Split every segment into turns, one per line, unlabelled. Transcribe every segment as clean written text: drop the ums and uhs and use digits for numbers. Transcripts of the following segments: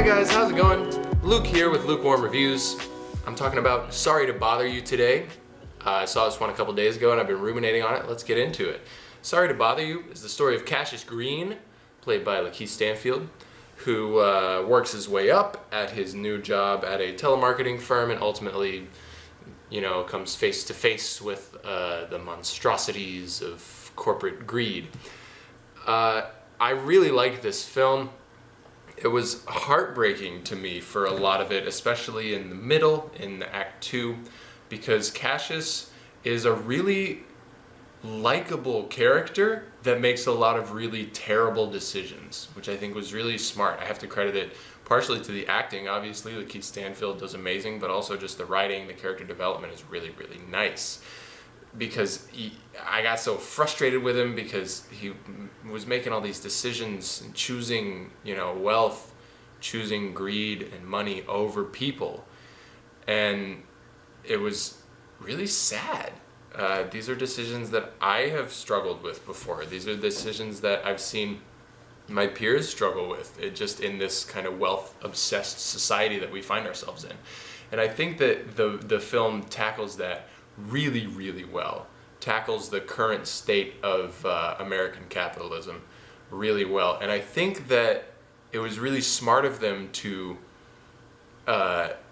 guys, how's it going? Luke here with Lukewarm Reviews. I'm talking about Sorry to Bother You today. I saw this one a couple days ago and I've been ruminating on it. Let's get into it. Sorry to Bother You is the story of Cassius Green, played by Lakeith Stanfield, who works his way up at his new job at a telemarketing firm and ultimately, comes face to face with the monstrosities of corporate greed. I really liked this film. It was heartbreaking to me for a lot of it, especially in the middle, in Act 2, because Cassius is a really likable character that makes a lot of really terrible decisions, which I think was really smart. I have to credit it partially to the acting, obviously. Lakeith Stanfield does amazing, but also just the writing, the character development is really, really nice. Because I got so frustrated with him because he was making all these decisions and choosing, wealth, choosing greed and money over people. And it was really sad. These are decisions that I have struggled with before. These are decisions that I've seen my peers struggle with, just in this kind of wealth-obsessed society that we find ourselves in. And I think that the film tackles that really, really well, tackles the current state of American capitalism really well. And I think that it was really smart of them to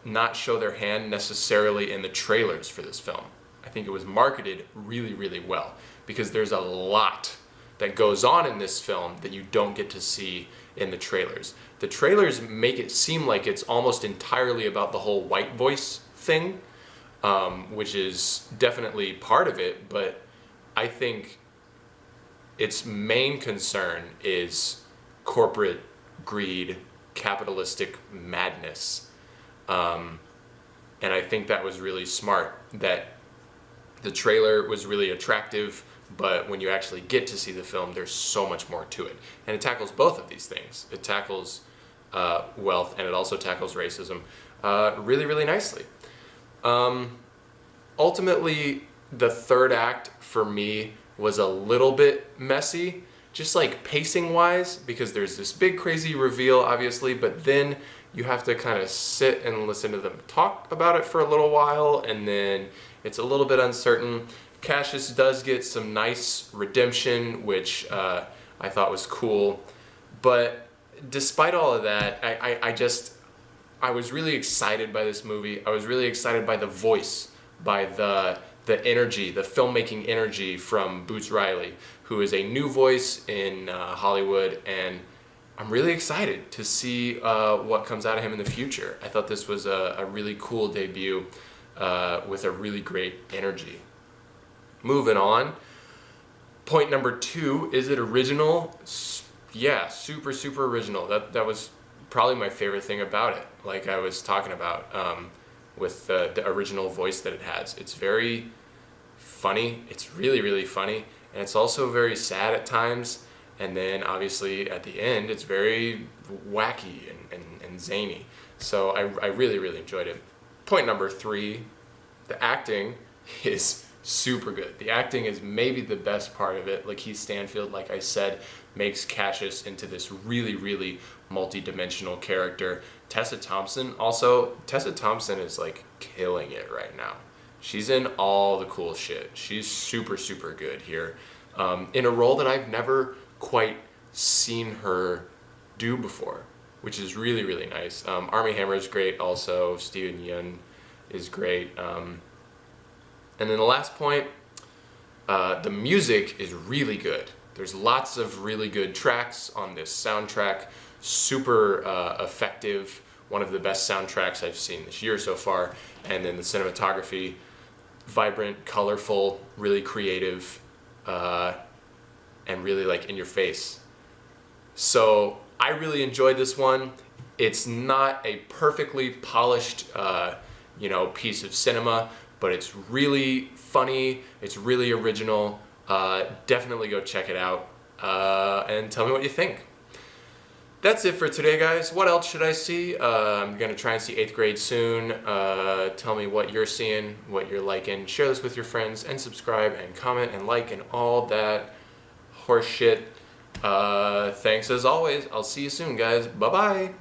not show their hand necessarily in the trailers for this film. I think it was marketed really, really well, because there's a lot that goes on in this film that you don't get to see in the trailers. The trailers make it seem like it's almost entirely about the whole white voice thing, which is definitely part of it, but I think its main concern is corporate greed, capitalistic madness. And I think that was really smart, that the trailer was really attractive, but when you actually get to see the film, there's so much more to it. And it tackles both of these things. It tackles wealth, and it also tackles racism really, really nicely. Ultimately, the third act for me was a little bit messy, just like pacing wise, because there's this big crazy reveal obviously, but then you have to kind of sit and listen to them talk about it for a little while, and then it's a little bit uncertain. Cassius does get some nice redemption, which I thought was cool, but despite all of that, I was really excited by this movie. I was really excited by the voice, by the energy, the filmmaking energy from Boots Riley, who is a new voice in Hollywood, and I'm really excited to see what comes out of him in the future. I thought this was a really cool debut with a really great energy. Moving on, point number 2, is it original? Yeah, super, super original. That was probably my favorite thing about it, like I was talking about, with the original voice that it has. It's very funny, it's really, really funny, and it's also very sad at times, and then obviously at the end it's very wacky and zany. So I really, really enjoyed it. Point number 3, the acting is super good. The acting is maybe the best part of it. Lakeith Stanfield, like I said, makes Cassius into this really, really multi-dimensional character. Tessa Thompson is like killing it right now. She's in all the cool shit. She's super, super good here, in a role that I've never quite seen her do before, which is really, really nice. Armie Hammer is great also. Steven Yeun is great. And then the last point, the music is really good. There's lots of really good tracks on this soundtrack, super effective, one of the best soundtracks I've seen this year so far. And then the cinematography, vibrant, colorful, really creative, and really like in your face. So I really enjoyed this one. It's not a perfectly polished, piece of cinema, but it's really funny, it's really original. Definitely go check it out, and tell me what you think. That's it for today, guys. What else should I see? I'm gonna try and see 8th grade soon. Tell me what you're seeing, what you're liking. Share this with your friends, and subscribe, and comment, and like, and all that horse shit. Thanks as always. I'll see you soon, guys. Bye-bye.